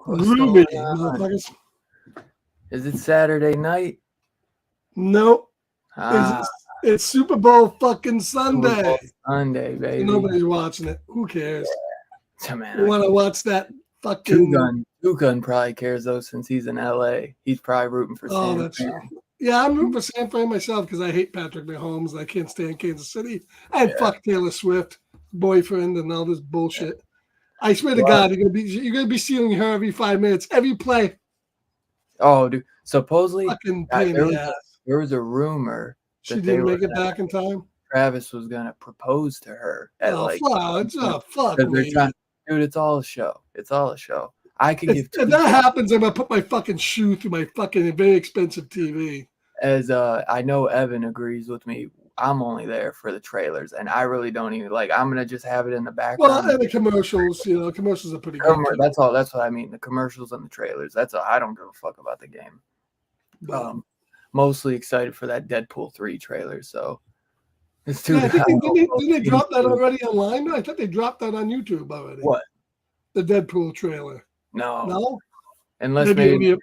Groovy, motherfuckers. Is it Saturday night? Nope. Ah, It's Super Bowl fucking Sunday. Super Bowl Sunday, baby. Nobody's watching it. Who cares? Yeah, man, You want to watch that fucking... Two Gun probably cares, though, since he's in L.A. He's probably rooting for San that's Fran. true. Yeah, I'm rooting for San Fran myself because I hate Patrick Mahomes. I can't stand Kansas City. And fuck Taylor Swift, boyfriend, and all this bullshit. Yeah. I swear to God, you're gonna be seeing her every 5 minutes, every play. Oh, dude! Supposedly, there was a rumor she didn't make it back in time. Travis was gonna propose to her. Fuck me. Dude, it's all a show. It's all a show. I could give. If that happens, I'm gonna put my fucking shoe through my fucking very expensive TV. As I know Evan agrees with me. I'm only there for the trailers, and I really don't even I'm gonna just have it in the background. Well, and the commercials, commercials are pretty good. That's all. That's what I mean. The commercials and the trailers. That's all. I don't give a fuck about the game. Mostly excited for that Deadpool 3 trailer. So it's too. Didn't they drop that already online? I thought they dropped that on YouTube already. What? The Deadpool trailer. No. Unless maybe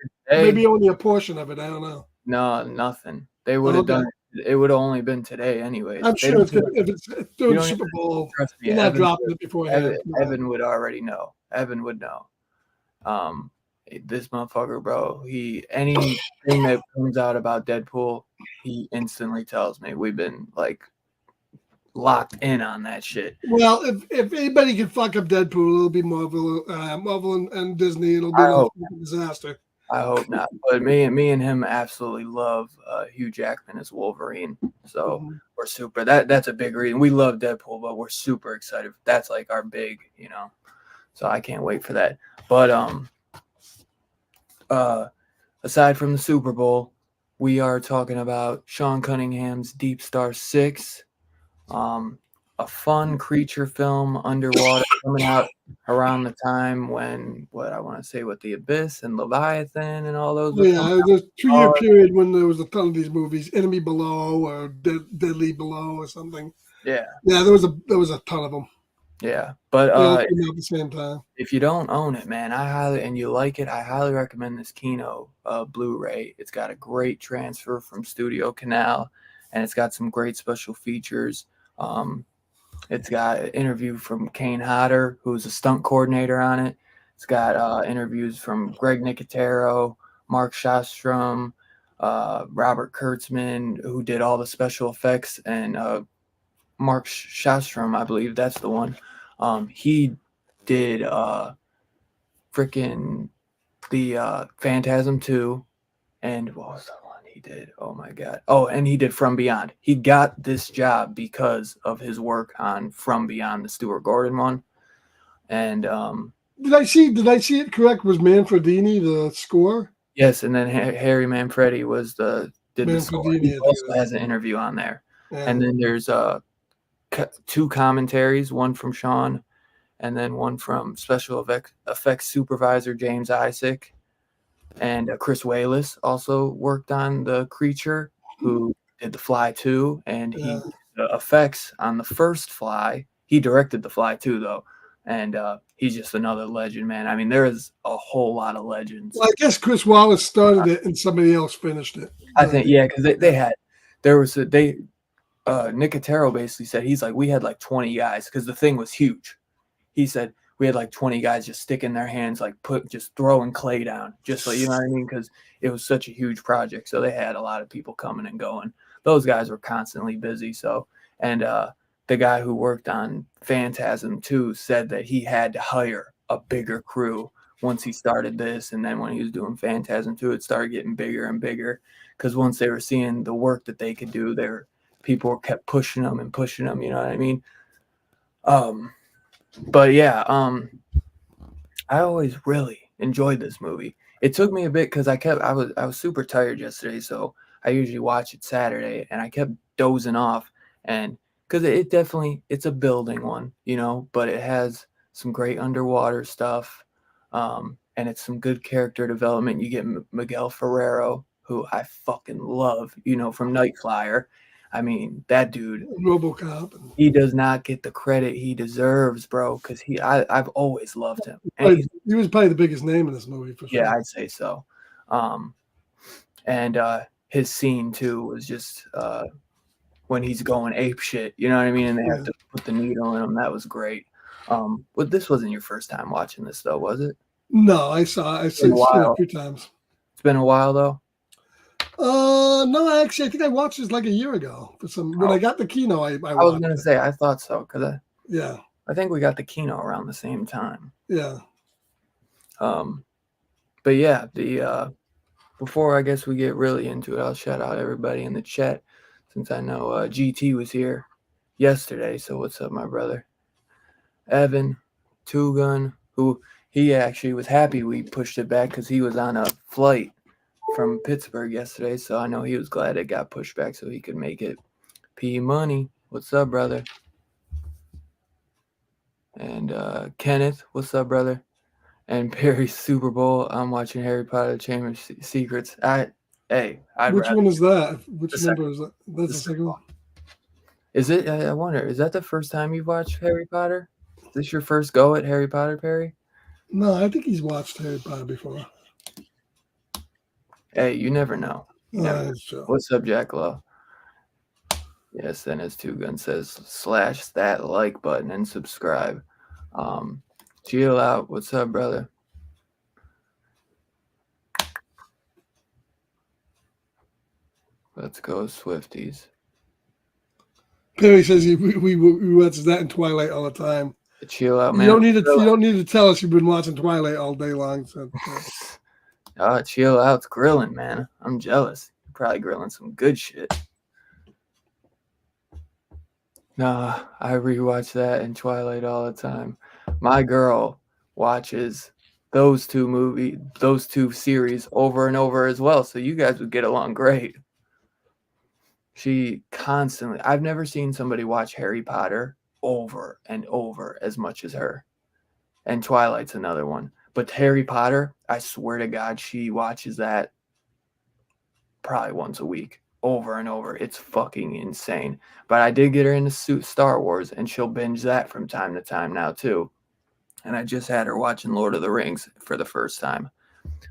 only a portion of it. I don't know. No, nothing. They would have done it. It would have only been today anyway. I'm sure if it's during the Super Bowl, trust me, you're not dropping it beforehand. Evan would already know. Evan would know. This motherfucker, bro, anything that comes out about Deadpool, he instantly tells me. We've been locked in on that shit. Well, if anybody can fuck up Deadpool, it'll be Marvel and Disney. It'll be a disaster. I hope not. But me and him absolutely love Hugh Jackman as Wolverine. So we're super. That's a big reason. We love Deadpool, but we're super excited. That's our big, So I can't wait for that. But aside from the Super Bowl, we are talking about Sean Cunningham's Deep Star 6. A fun creature film underwater coming out around the time when The Abyss and Leviathan and all those. Yeah, there's a 2-year period when there was a ton of these movies, Enemy Below or Deadly Below or something. Yeah, there was a ton of them. Yeah, but at the same time, if you don't own it, man, and you like it, I highly recommend this Kino Blu-ray. It's got a great transfer from Studio Canal, and it's got some great special features. It's got an interview from Kane Hodder, who's a stunt coordinator on it. It's got interviews from Greg Nicotero, Mark Shostrom, Robert Kurtzman, who did all the special effects, and Mark Shostrom, I believe that's the one. He did freaking the Phantasm 2, and what was the one he did? Oh my god. Oh, and he did From Beyond. He got this job because of his work on From Beyond, the Stuart Gordon one. And Did I see it correct? Was Manfredini the score? yes, and then Harry Manfredi did the score. Manfredini, He I think also it is. has an interview on there. Yeah. And then there's 2 commentaries, one from Sean, and then one from special effects supervisor James Isaac, and Chris Wayless also worked on the creature, who did the Fly 2, and he Yeah. did the effects on the first Fly. He directed the Fly 2 though, and he's just another legend, man. I mean, there is a whole lot of legends. Well, I guess Chris Wallace started it and somebody else finished it. I think, yeah, because Nicotero basically said, he's like, we had like 20 guys because the thing was huge. He said we had like 20 guys just sticking their hands, like just throwing clay down, just so, you know what I mean? Because it was such a huge project. So they had a lot of people coming and going. Those guys were constantly busy. So, and the guy who worked on Phantasm 2 said that he had to hire a bigger crew once he started this. And then when he was doing Phantasm 2, it started getting bigger and bigger because once they were seeing the work that they could do, people kept pushing them, you know what I mean? But yeah, I always really enjoyed this movie. It took me a bit because I was super tired yesterday, so I usually watch it Saturday, and I kept dozing off, and because it's a building one, you know, but it has some great underwater stuff, and it's some good character development. You get Miguel Ferrero, who I fucking love, you know, from Night Flyer. I mean, that dude, RoboCop. he does not get the credit he deserves, bro, because I've always loved him. And He was probably the biggest name in this movie for sure. yeah, I'd say so. And his scene too was just when he's going ape shit, you know what I mean? And they have to put the needle in him. That was great. But this wasn't your first time watching this though, was it? No, I've seen it a few times. It's been a while though. No, actually, I think I watched this like a year ago when I got the Kino. I was gonna say I thought so because I think we got the Kino around the same time. Yeah. But yeah, before I guess we get really into it, I'll shout out everybody in the chat since I know GT was here yesterday. So what's up, my brother? Evan, Two Gun, who he actually was happy we pushed it back because he was on a flight from Pittsburgh yesterday. So I know he was glad it got pushed back so he could make it. P Money, what's up, brother? And Kenneth, what's up, brother? And Perry's Super Bowl. I'm watching Harry Potter: Chamber of Secrets. Which one is that? Which number is that? That's the second one. Is it? I wonder. Is that the first time you've watched Harry Potter? Is this your first go at Harry Potter, Perry? No, I think he's watched Harry Potter before. Hey, you never know. Sure. What's up, Jack Lowe? Yes, then his Two Gun says / that like button and subscribe. Chill out. What's up, brother? Let's go, Swifties. Perry says we watch that in Twilight all the time. Chill out, man. You don't need to tell us you've been watching Twilight all day long. So. Chill out's grilling, man. I'm jealous. You're probably grilling some good shit. Nah, I rewatch that in Twilight all the time. My girl watches those two series over and over as well. So you guys would get along great. She constantly, I've never seen somebody watch Harry Potter over and over as much as her. And Twilight's another one. But Harry Potter, I swear to God, she watches that probably once a week, over and over. It's fucking insane. But I did get her into Star Wars, and she'll binge that from time to time now too. And I just had her watching Lord of the Rings for the first time.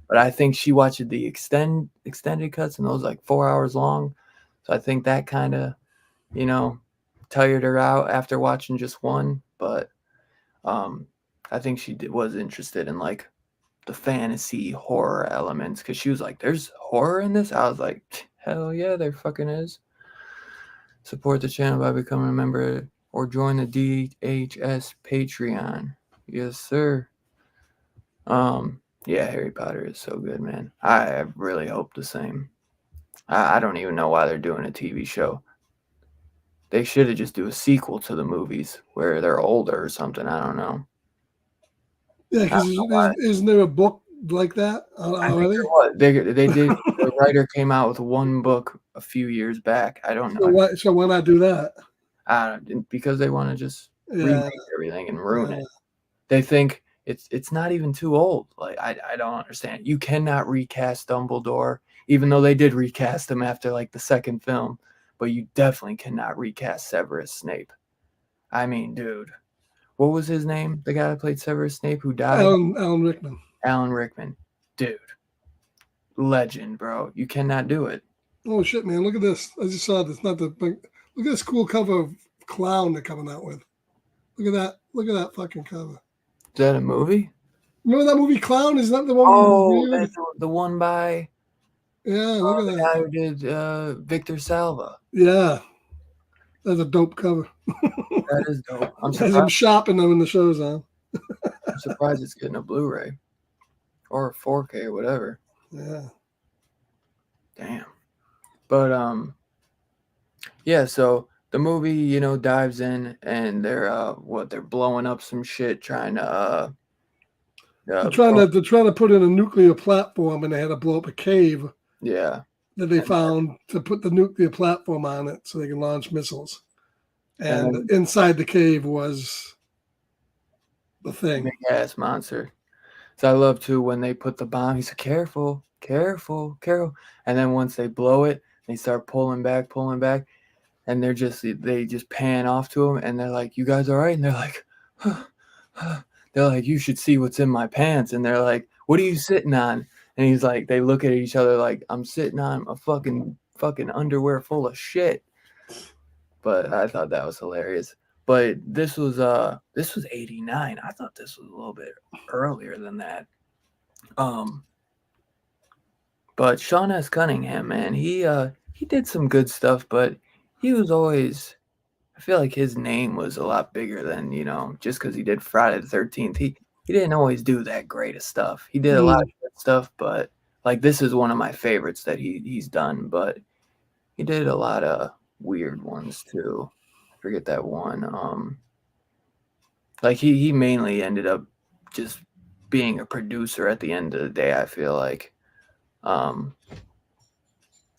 But I think she watched the extended cuts, and those like 4 hours long. So I think that kind of, tired her out after watching just one. But I think she was interested in like the fantasy horror elements because she was like, there's horror in this? I was like, hell yeah, there fucking is. Support the channel by becoming a member or join the DHS Patreon. Yes, sir. Yeah, Harry Potter is so good, man. I really hope the same. I don't even know why they're doing a TV show. They should have just do a sequel to the movies where they're older or something. I don't know. Yeah, I because don't know why. isn't there a book like that I think already? there was. They did. The writer came out with one book a few years back. I don't know. So why not do that? Because they want to just remake Yeah, everything and ruin yeah. it. They think it's not even too old. Like I don't understand. You cannot recast Dumbledore, even though they did recast him after like the second film, but you definitely cannot recast Severus Snape. I mean, dude, what was his name? The guy that played Severus Snape who died? Alan Rickman. Alan Rickman. Dude, legend, bro. You cannot do it. Oh shit, man! Look at this. I just saw this. Not the look at this cool cover of Clown they're coming out with. Look at that. Look at that fucking cover. Is that a movie? Remember that movie Clown? Is that the one? Oh, Weird? that's the one by Yeah, look at the that. guy who did Victor Salva. Yeah, that's a dope cover. That is dope. I'm As I'm surprised. shopping them when the show's on. I'm surprised it's getting a Blu-ray or a 4K or whatever. Yeah. Damn. But yeah. So the movie, dives in and they're blowing up some shit, trying to They're trying to put in a nuclear platform, and they had to blow up a cave yeah. that they found to put the nuclear platform on it so they can launch missiles. And inside the cave was the thing. Big ass monster. So I love too when they put the bomb. He said, "Careful, careful, careful." And then once they blow it, they start pulling back, and they just pan off to him, and they're like, "You guys all right?" And they're like, they're like, "You should see what's in my pants." And they're like, "What are you sitting on?" And he's like, they look at each other like, "I'm sitting on a fucking underwear full of shit." But I thought that was hilarious. But this was 89. I thought this was a little bit earlier than that. But Sean S. Cunningham, man, he did some good stuff, but he was always, I feel like his name was a lot bigger than, just because he did Friday the 13th. He didn't always do that great of stuff. He did a lot of good stuff, but like this is one of my favorites that he's done, but he did a lot of weird ones too. I forget that one. Like he mainly ended up just being a producer at the end of the day, I feel like.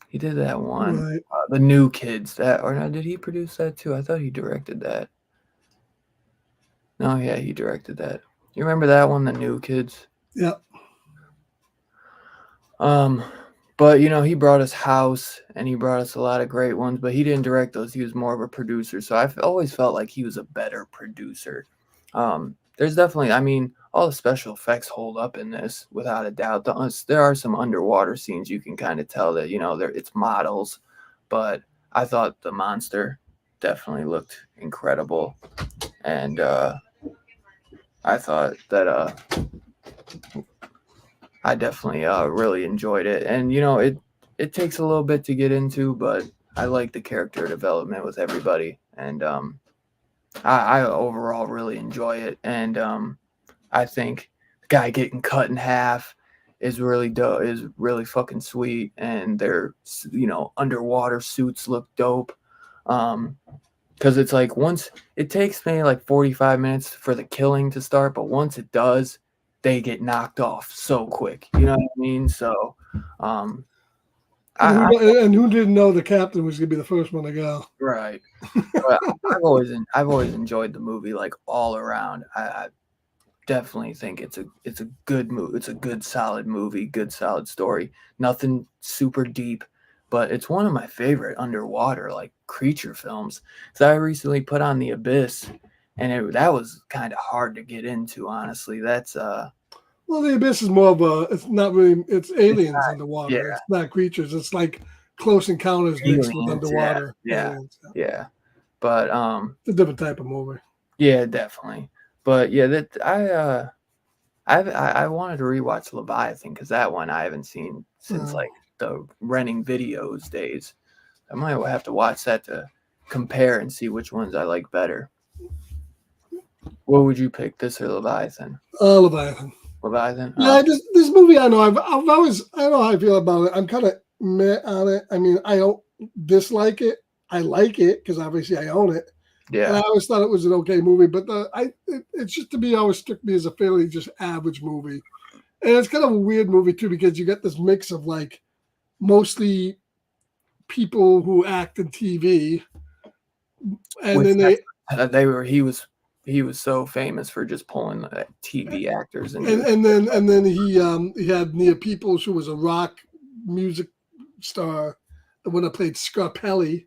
He did that one, Right. The New Kids. Did he produce that too? I thought he directed that. No, yeah, he directed that. You remember that one, The New Kids? Yeah. But he brought us House, and he brought us a lot of great ones, but he didn't direct those. He was more of a producer, so I've always felt like he was a better producer. There's definitely, I mean, all the special effects hold up in this without a doubt. There are some underwater scenes you can kind of tell that it's models, but I thought the monster definitely looked incredible, and I thought that I definitely really enjoyed it, and it takes a little bit to get into, but I like the character development with everybody, and I overall really enjoy it, and I think the guy getting cut in half is really dope, is really fucking sweet, and their underwater suits look dope. Because it's like once it takes maybe like 45 minutes for the killing to start, but once it does, they get knocked off so quick. You know what I mean? So, And who didn't know the captain was gonna be the first one to go? right. But I've always enjoyed the movie like all around. I definitely think it's a good movie. It's a good solid movie, good solid story. Nothing super deep, but it's one of my favorite underwater like creature films. So I recently put on The Abyss, and that was kind of hard to get into. Honestly, that's Well, the Abyss is more of it's not really, it's aliens underwater. yeah. It's not creatures. It's like Close Encounters mixed with Aliens, underwater. yeah. Aliens. Yeah. But It's a different type of movie. yeah, definitely. But yeah, that I wanted to rewatch Leviathan because that one I haven't seen since like the renting videos days. I might have to watch that to compare and see which ones I like better. What would you pick, this or Leviathan? Leviathan. Leviathan. Yeah, this movie, I know. I've always, I don't know how I feel about it. I'm kind of meh on it. I mean, I don't dislike it. I like it because obviously I own it, and I Yeah. always thought it was an okay movie. But it's just to me always struck me as a fairly just average movie, and it's kind of a weird movie too because you get this mix of like mostly people who act in TV, and Which then they they were he was so famous for just pulling TV actors into his and then he had Nia Peoples, who was a rock music star, the one that played Scarpelli,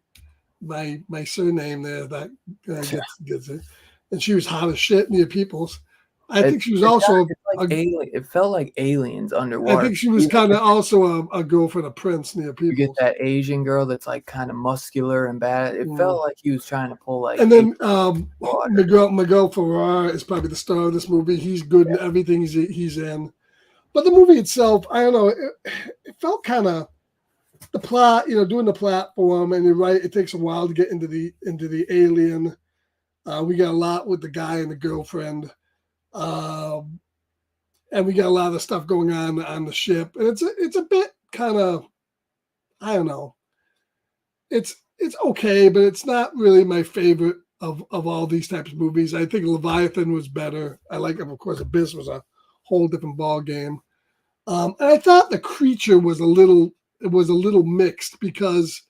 my surname there that gets it, and she was hot as shit. Nia Peoples, I think she was also it felt like aliens I underwater. think she was kind of also a girlfriend of Prince. Nia You get Peoples, that Asian girl that's like kind of muscular and bad. It felt like he was trying to pull like and then water. Miguel Ferrer is probably the star of this movie. He's good in everything he's in. But the movie itself, I don't know, it felt kind of the plot, doing the platform, and you're right, it takes a while to get into the alien. We got a lot with the guy and the girlfriend, and we got a lot of stuff going on the ship, and it's a bit kind of, I don't know, it's okay, but it's not really my favorite of all these types of movies. I think Leviathan was better. I like, of course, Abyss was a whole different ball game. And I thought the creature was a little mixed because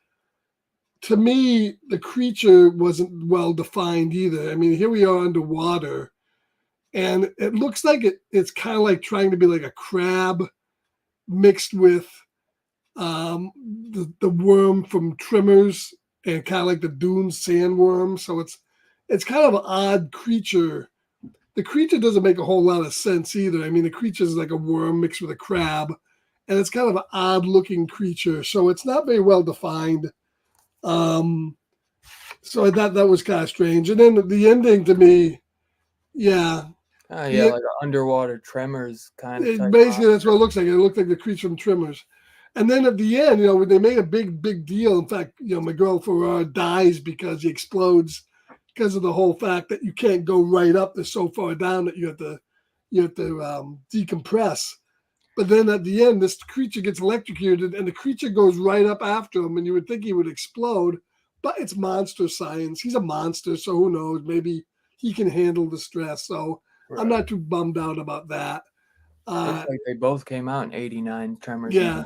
to me the creature wasn't well defined either. I mean, here we are underwater, and it looks like it's kind of like trying to be like a crab mixed with the worm from Tremors and kind of like the Dune sandworm. So it's kind of an odd creature. The creature doesn't make a whole lot of sense either. I mean, the creature is like a worm mixed with a crab, and it's kind of an odd looking creature. So it's not very well defined. So I thought that was kind of strange. And then the ending to me, yeah. Oh yeah, like an underwater tremors kind of type. Basically, that's what it looks like. It looked like the creature from Tremors. And then at the end, when they made a big deal. In fact, Miguel Ferrer dies because he explodes because of the whole fact that you can't go right up. They're so far down that you have to decompress. But then at the end, this creature gets electrocuted, and the creature goes right up after him, and you would think he would explode, but it's monster science. He's a monster, so who knows? Maybe he can handle the stress. So right. I'm not too bummed out about that. Looks like they both came out in '89. Tremors. Yeah.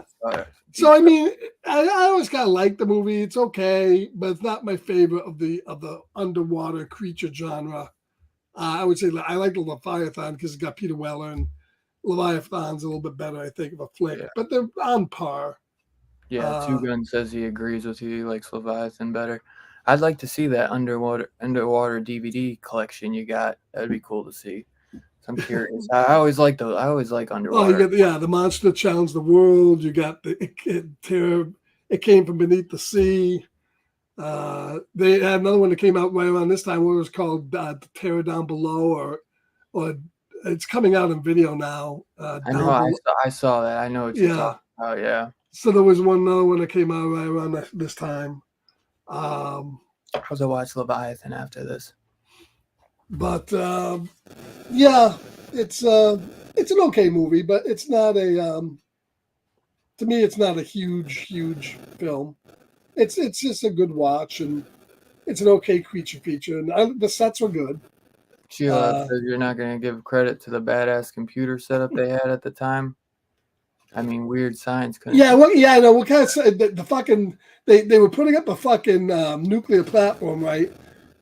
So I mean, I always kind of like the movie. It's okay, but it's not my favorite of the underwater creature genre. I would say I like the Leviathan because it's got Peter Weller, and Leviathan's a little bit better, I think, of a flick. Yeah. But they're on par. Yeah, Two Gun says he agrees with you. He likes Leviathan better. I'd like to see that underwater DVD collection you got. That'd be cool to see. I'm curious. I always like underwater. Oh, you got the monster challenged the world. You got it came from beneath the sea. They had another one that came out right around this time. What was called Terror Down Below, or it's coming out in video now. I know. I saw that. I know what you're talking about. Yeah. So there was another one that came out right around this time. How's I watch Leviathan after this? But yeah, it's an okay movie, but it's not to me, it's not a huge film. It's just a good watch, and it's an okay creature feature, and the sets were good. Sheila says you're not going to give credit to the badass computer setup they had at the time. I mean, weird science. Yeah, I know. What kind of the fucking they were putting up a fucking nuclear platform, right?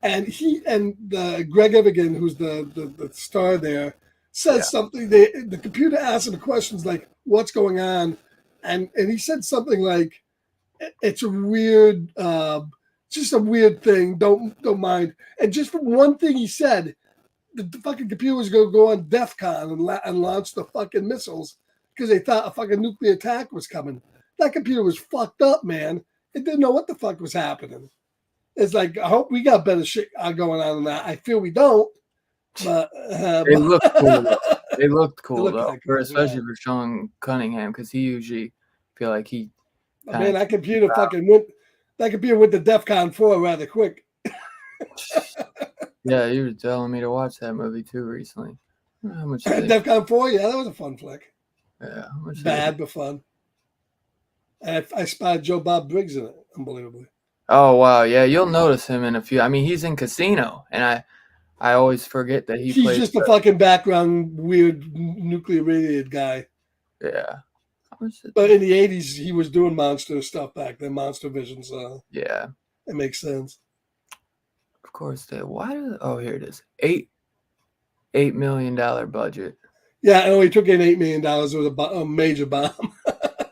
And Greg Evigan, who's the star there, says something. The computer asked him the questions like, "What's going on?" And he said something like, "It's a weird, just a weird thing. Don't mind." And just from one thing he said, the fucking computer was going to go on DEFCON and launch the fucking missiles because they thought a fucking nuclear attack was coming. That computer was fucked up, man. It didn't know what the fuck was happening. It's like, I hope we got better shit going on than that. I feel we don't, but they look cool. They looked cool though, especially for Sean Cunningham, because he usually feel like he. Man, that computer fucking went. That computer went to DEFCON 4 rather quick. Yeah, you were telling me to watch that movie too recently. How much? Did DEFCON 4, yeah, that was a fun flick. yeah, how much? Bad but fun. And I spotted Joe Bob Briggs in it, unbelievably. Oh wow, yeah, you'll notice him in a few. I mean, he's in Casino, and I always forget that he He's plays. just a fucking background, weird, nuclear radiated guy. Yeah. But in the 80s, he was doing monster stuff back then, Monster Vision, so Yeah. it makes sense. Of course, oh, here it is. $8 million budget. Yeah, and only took in $8 million. It was a major bomb.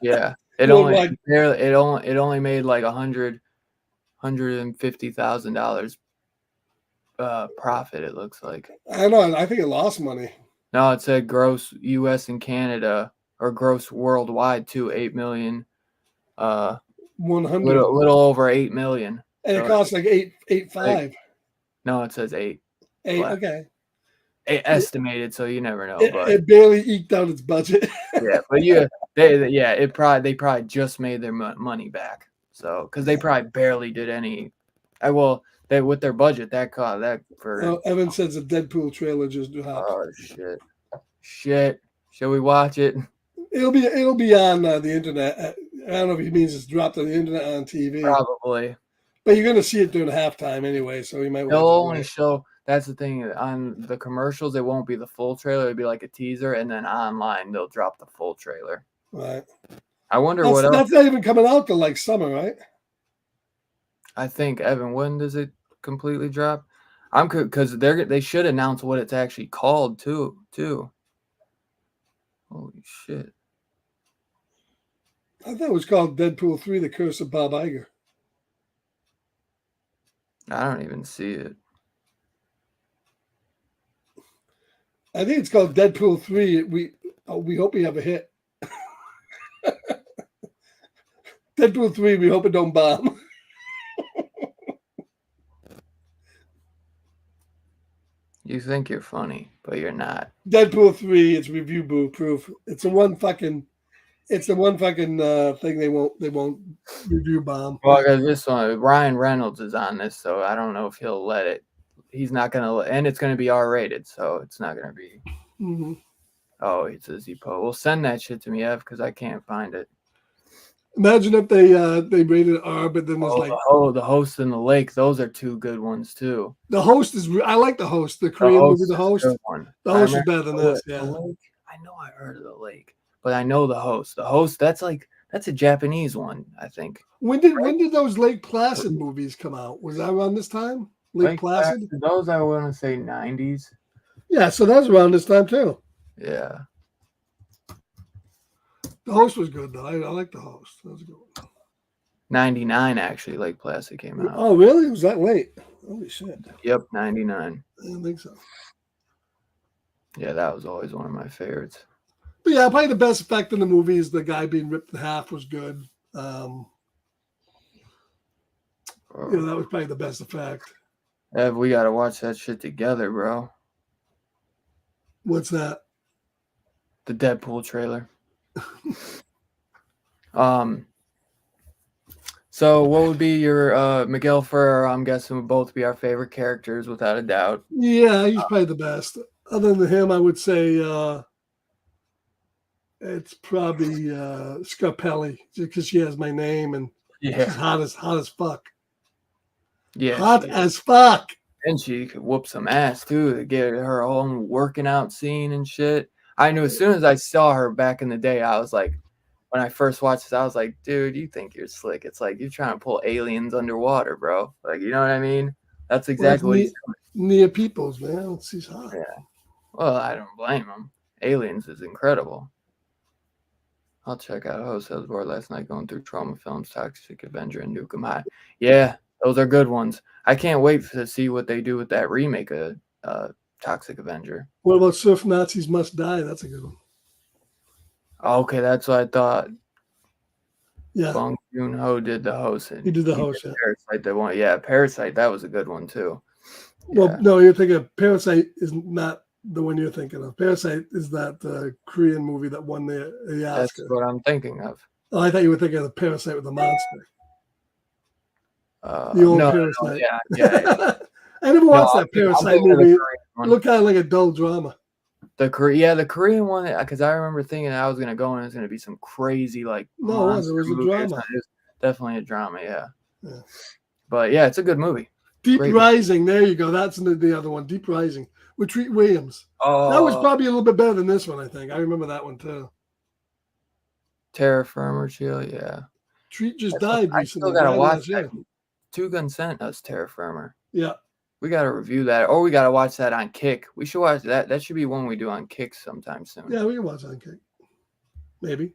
Yeah. It only made like $150,000 profit, it looks like. I know, I think it lost money. No, it said gross US and Canada, or gross worldwide too, 8 million. 100. Little over 8 million. And it costs like 8.5. No, it says 8. 8, okay. Estimated, so you never know. It barely eked out its budget. Yeah, but they probably just made their money back. So because they probably barely did any. With their budget that for. Evan says the Deadpool trailer just dropped. Oh shit! Shall we watch it? It'll be on the internet. I don't know if he means it's dropped on the internet on TV. Probably. But you're gonna see it during halftime anyway, so you might. They'll only show. That's the thing on the commercials. It won't be the full trailer. It'll be like a teaser, and then online they'll drop the full trailer. Right. I wonder what else. That's not even coming out till like summer, right? I think, Evan, when does it completely drop? Because they should announce what it's actually called too. Holy shit! I thought it was called Deadpool 3: The Curse of Bob Iger. I don't even see it. I think it's called Deadpool 3. We hope we have a hit. Deadpool 3. We hope it don't bomb. You think you're funny, but you're not. Deadpool 3. It's review boo proof. It's the one fucking thing they won't review bomb. Well, because this one, Ryan Reynolds is on this, so I don't know if he'll let it. He's not gonna, and it's gonna be R-rated, so it's not gonna be. Mm-hmm. Oh, it says Epo. Well, send that shit to me, Ev, because I can't find it. Imagine if they rated R, but then there's the Host and the Lake. Those are two good ones too. The Host is. I like the Host. The Korean movie, The Host. The Host is better than this. Yeah. I know I heard of the Lake, but I know the Host. The Host. That's a Japanese one, I think. When did those Lake Placid movies come out? Was that around this time? Lake Placid. Those I want to say 90s. Yeah, so that was around this time too. Yeah. The Host was good though. I like the Host. That was a good one. 99 actually, Lake Placid came out. Oh really? It was that late? Holy shit. Yep, 99. I don't think so. Yeah, that was always one of my favorites. But yeah, probably the best effect in the movie is the guy being ripped in half was good. That was probably the best effect. Ev, we gotta watch that shit together, bro. What's that? The Deadpool trailer. So what would be your Miguel Ferrer? I'm guessing would both be our favorite characters without a doubt. Yeah, he's probably the best. Other than him, I would say it's probably Scarpelli, because she has my name and she's hot as fuck. Yeah, hot as fuck. And she could whoop some ass too to get her own working out scene and shit. I knew as soon as I saw her back in the day, I was like, when I first watched this, I was like, dude, you think you're slick. It's like you're trying to pull aliens underwater, bro. Like, you know what I mean? That's exactly what he's doing. Nia Peoples, man. She's hot. Yeah. Well, I don't blame him. Aliens is incredible. I'll check out Host. I was bored last night going through Trauma Films, Toxic Avenger, and Nukem High. Yeah, those are good ones. I can't wait to see what they do with that remake of Toxic Avenger. What about Surf Nazis Must Die? That's a good one. Okay, that's what I thought. Yeah. Bong Joon-ho did the Host. He did the Host, yeah. Parasite, that one. Yeah, Parasite, that was a good one, too. Well, Yeah. no, you're thinking of Parasite is not the one you're thinking of. Parasite is that Korean movie that won the Oscar. That's what I'm thinking of. Oh, I thought you were thinking of the Parasite with the monster. The old Parasite. Yeah. I never watched that Parasite movie. It looked kind of like a dull drama. The Korean one, because I remember thinking I was gonna go and it was gonna be some crazy like No, it wasn't. It was a monster movie or drama. something. It was definitely a drama, yeah. Yeah. But yeah, it's a good movie. Deep Great. Rising. There you go. That's the other one. Deep Rising with Treat Williams. Oh, That was probably a little bit better than this one. I think I remember that one too. Terra Firma Chill, yeah. Treat just died I recently. still gotta died watch last year. that. Two Gun sent us Terra Firma. Yeah. We gotta review that, or we gotta watch that on Kick. We should watch that. That should be one we do on Kick sometime soon. Yeah, we can watch on Kick. Maybe.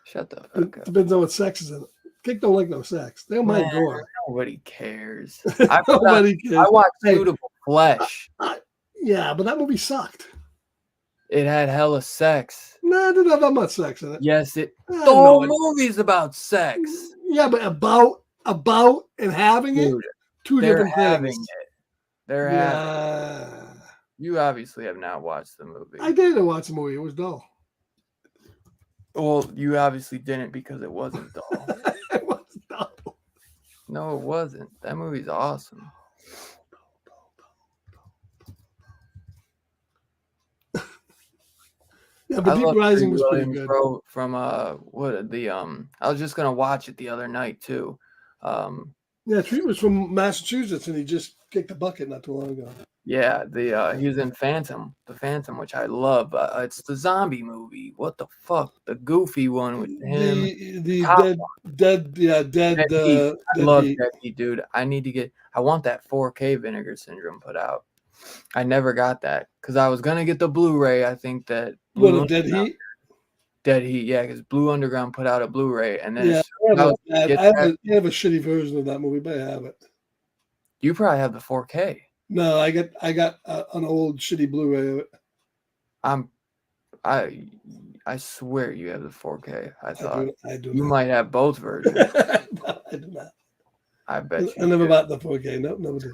Shut the fuck It up. depends on what sex is in it. Kick don't like no sex. They don't mind Man, gore. Nobody cares. Nobody cares. I watched Hey. Suitable Flesh. Yeah, but that movie sucked. It had hella sex. No, it didn't have that much sex in it. Yes, the No, whole it- movie's about sex. Yeah, but about and having it, Dude, two they're different having things. it. They're having it. Yeah. You obviously have not watched the movie. I did watch the movie. It was dull. Well, you obviously didn't because it wasn't dull. It was dull. No, it wasn't. That movie's awesome. Yeah, but I Deep love Rising Treat was pretty Williams, good. bro, from I was just gonna watch it the other night too. Yeah, Treat was from Massachusetts, and he just kicked the bucket not too long ago. Yeah, he was in Phantom, the Phantom, which I love. It's the zombie movie. What the fuck? The goofy one with him. The Top dead. Dead Heat. I Dead love Heat. Dead Heat, dude. I want that 4K Vinegar Syndrome put out. I never got that because I was gonna get the Blu-ray. I think that What, a Dead Heat? Dead Heat, yeah, because Blue Underground put out a Blu-ray, and then Yeah, as soon as I was I gonna get have that, a shitty version of that movie, but I have it. you probably have the 4K. No, I got an old shitty Blu-ray of it. I swear you have the 4K. I thought I do you not. might have both versions. No, I do not. I bet you. I never do. bought the 4K. No, never did.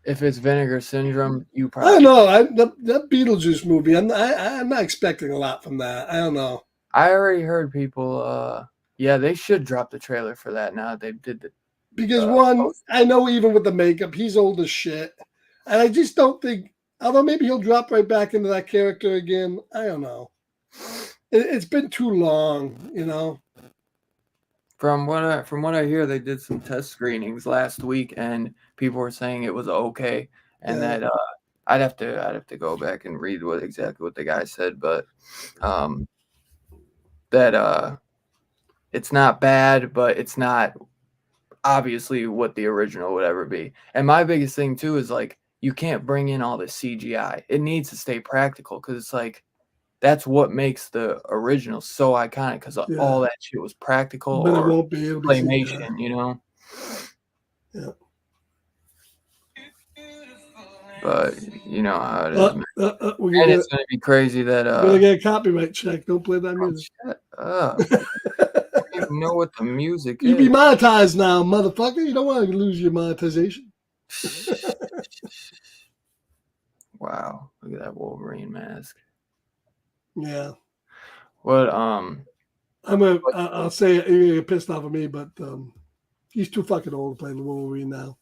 If it's Vinegar Syndrome, you I probably. don't know. That Beetlejuice movie. I'm not expecting a lot from that. I don't know. I already heard people. Yeah, they should drop the trailer for that now. They did the. Because one, I know even with the makeup, he's old as shit, and I just don't think. Although maybe he'll drop right back into that character again. I don't know. It's been too long, you know. From what I hear, they did some test screenings last week, and people were saying it was okay, and Yeah. that I'd have to go back and read exactly what the guy said, but that it's not bad, but it's not obviously what the original would ever be. And my biggest thing too is like you can't bring in all this CGI. It needs to stay practical because it's like that's what makes the original so iconic because Yeah. all that shit was practical But it or won't be. It'll be claymation, you know. Yeah. But you know how it is, man. We're And gonna it's gonna be crazy that get a copyright check. Don't play that music. shut up. I don't even know what the music You be is. monetized now, motherfucker. You don't want to lose your monetization. Wow, look at that Wolverine mask. Yeah. What I'll say it, you're gonna get pissed off at me, but he's too fucking old to play the Wolverine now.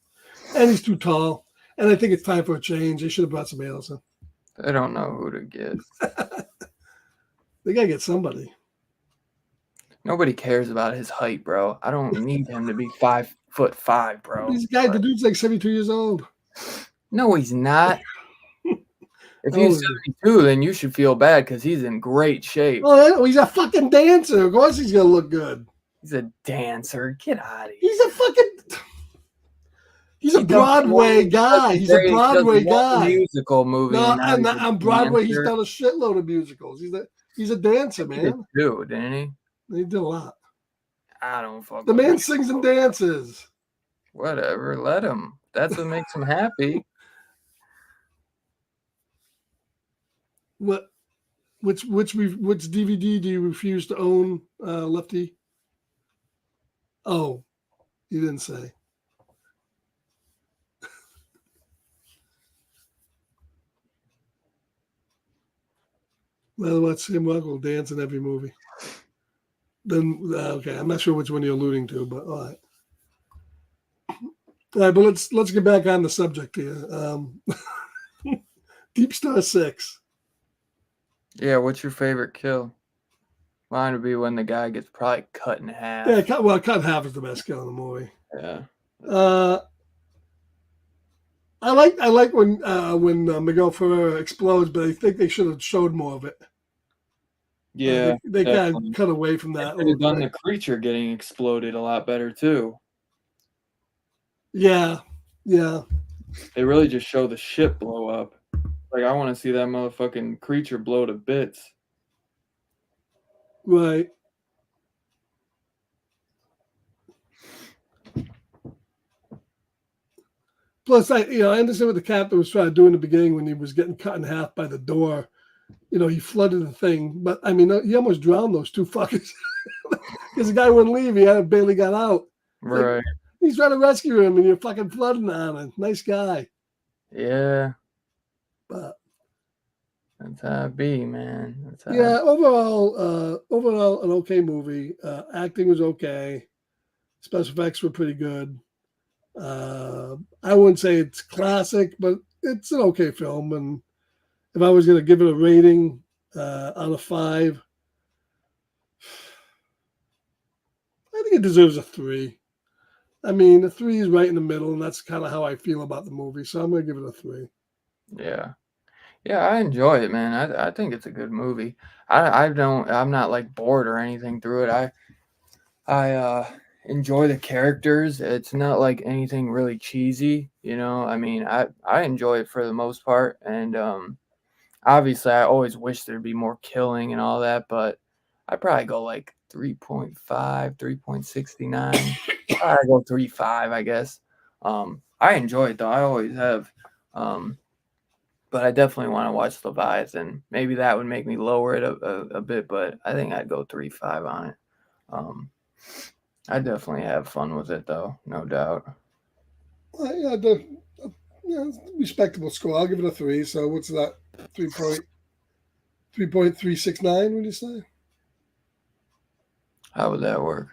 And he's too tall. And I think it's time for a change. They should have brought somebody else in. I don't know who to get. They gotta get somebody. Nobody cares about his height, bro. I don't need him to be 5'5", bro. This guy, the dude's like 72 years old. No, he's not. If Oh, he's 72, then you should feel bad because he's in great shape. Oh, he's a fucking dancer. Of course he's gonna look good. He's a dancer. Get out of here. He's a fucking. He's a He does Broadway one- guy. He's a he does Broadway one guy. musical movie. No, and now and he's a on Broadway, he's dancer. done a shitload of musicals. He's a dancer, He did man. too, didn't he? He did a lot. I don't fuck The with man him. sings and dances. Whatever, let him. That's what makes him happy. Which DVD do you refuse to own, Lefty? Oh, you didn't say. Well, watch Sam Rockwell dance in every movie. Then okay, I'm not sure which one you're alluding to, but all right. All right, but let's get back on the subject here. Deep Star 6. Yeah, what's your favorite kill? Mine would be when the guy gets probably cut in half. Yeah, cut in half is the best kill in the movie. Yeah. I like when Miguel Ferreira explodes, but I think they should have showed more of it. Yeah. They kind of cut away from that. They could have done the creature getting exploded a lot better too. Yeah. They really just show the ship blow up. Like, I want to see that motherfucking creature blow to bits. Right. Plus, I understand what the captain was trying to do in the beginning when he was getting cut in half by the door. He flooded the thing, but I mean, he almost drowned those two fuckers because the guy wouldn't leave. He barely got out. Right. Like, he's trying to rescue him, and you're fucking flooding on him. Nice guy. Yeah. But that's how it be, man. Overall, an okay movie. Acting was okay. Special effects were pretty good. I wouldn't say it's classic, but it's an okay film. And if I was going to give it a rating out of 5, I think it deserves a 3. I mean, a 3 is right in the middle, and that's kind of how I feel about the movie. So I'm going to give it a 3. Yeah. Yeah, I enjoy it, man. I think it's a good movie. I'm not like bored or anything through it. I enjoy the characters. It's not like anything really cheesy, I mean, I enjoy it for the most part, and obviously I always wish there'd be more killing and all that, but I'd probably go like 3.5, 3.69. I go 3.5, I guess. I enjoy it though. I always have. But I definitely want to watch Leviathan. Maybe that would make me lower it a bit, but I think I'd go 3.5 on it. I definitely have fun with it, though, no doubt. Respectable score. I'll give it a 3. So what's that? 3.369, would you say? How would that work?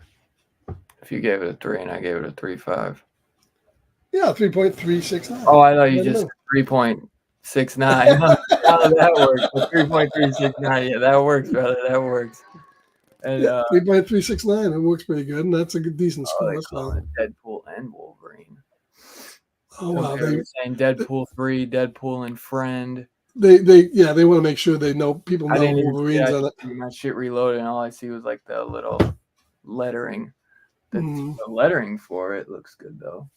If you gave it a 3 and I gave it a 3.5. Yeah, 3.369. Oh, I thought you just 3.69. How does that work? 3.369. Yeah, that works, brother. That works. And 3.369. It works pretty good, and that's a good, decent score. They call it Deadpool and Wolverine. Oh wow! They're saying Deadpool 3, Deadpool and Friend. They want to make sure they know people know Wolverine's on it. My shit reloaded, and all I see was like the little lettering. The lettering for it looks good though.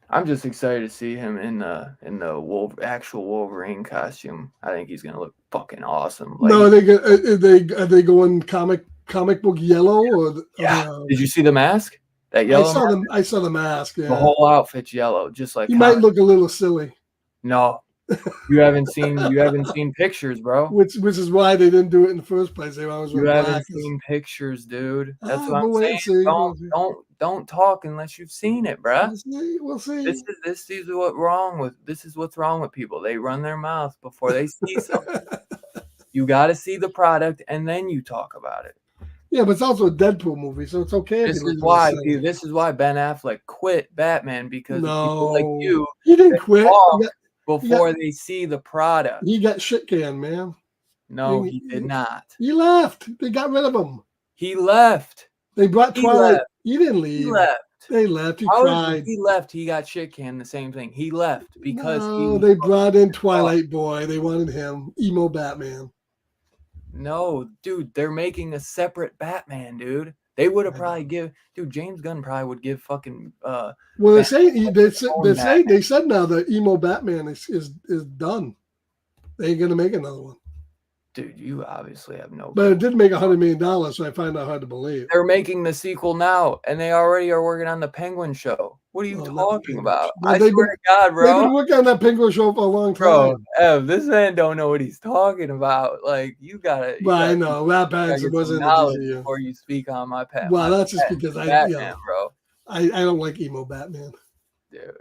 I'm just excited to see him in the actual Wolverine costume. I think he's gonna look fucking awesome. Like, no, are they going comic book yellow or? Did you see the mask? That yellow. I saw the mask. Yeah. The whole outfit's yellow, just like he might look a little silly. No, you haven't seen pictures, bro. Which is why they didn't do it in the first place. They always you haven't seen pictures, dude. That's what I'm saying. Don't talk unless you've seen it, bro. We'll see. This is what's wrong with people. They run their mouth before they see something. You got to see the product and then you talk about it. Yeah, but it's also a Deadpool movie, so it's okay. This is why Ben Affleck quit Batman, because people like you. He didn't quit before they see the product. He got shit canned, man. No, he did not. He left. They got rid of him. He left. They brought Twilight. He didn't leave. He left. They left. He cried. He left. He got shit canned. The same thing. He left because they brought in Twilight Boy. They wanted him. Emo Batman. No, dude, they're making a separate Batman, dude. They would have probably James Gunn probably would give fucking well, they said now that Emo Batman is done. They ain't gonna make another one. Dude, you obviously have no. But it did make $100 million, so I find that hard to believe. They're making the sequel now, and they already are working on the Penguin show. What are you talking about? I swear to God, bro. They've been working on that Penguin show for a long time. Bro, Ev, this man don't know what he's talking about. Like, you gotta. I know. Rob Pattinson wasn't in the DCU. Before you speak on my pet. Well, that's just because Batman, bro. I don't like Emo Batman. Dude.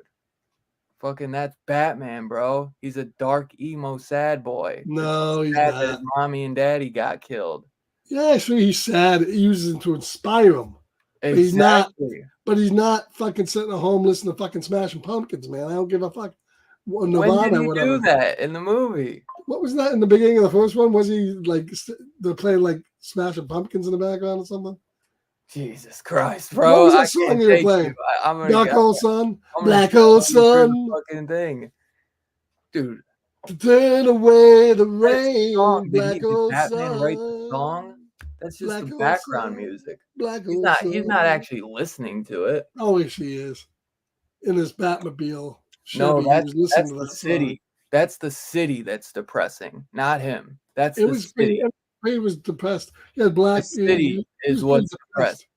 Fucking that's Batman, bro. He's a dark emo sad boy. No, he's not. That his mommy and daddy got killed. Yeah, sure, he's sad. He uses him to inspire him. Exactly. But he's not fucking sitting at home listening to fucking Smashing Pumpkins, man. I don't give a fuck Well, When did Nirvana, he whatever. do that in the movie? What was that in the beginning of the first one? Was he like they're playing like Smashing Pumpkins in the background or something? Jesus Christ, What bro! was I that song can't you were take playing? you. I'm gonna, Dark Hole Sun, I'm gonna Black shut Hole you through the Sun, fucking thing, dude. turn away the That song, rain, Black did Hole Batman write the song? Sun, That's just Black the Hole background Sun, music. Black He's Hole not. He's not Sun. actually listening to it. Oh, yes, he is. In his Batmobile No, Chevy, he was listening that's to the that song. city. That's the city that's depressing, not him. That's It the was city. he was depressed. He had black. The city He is was pretty what's depressed.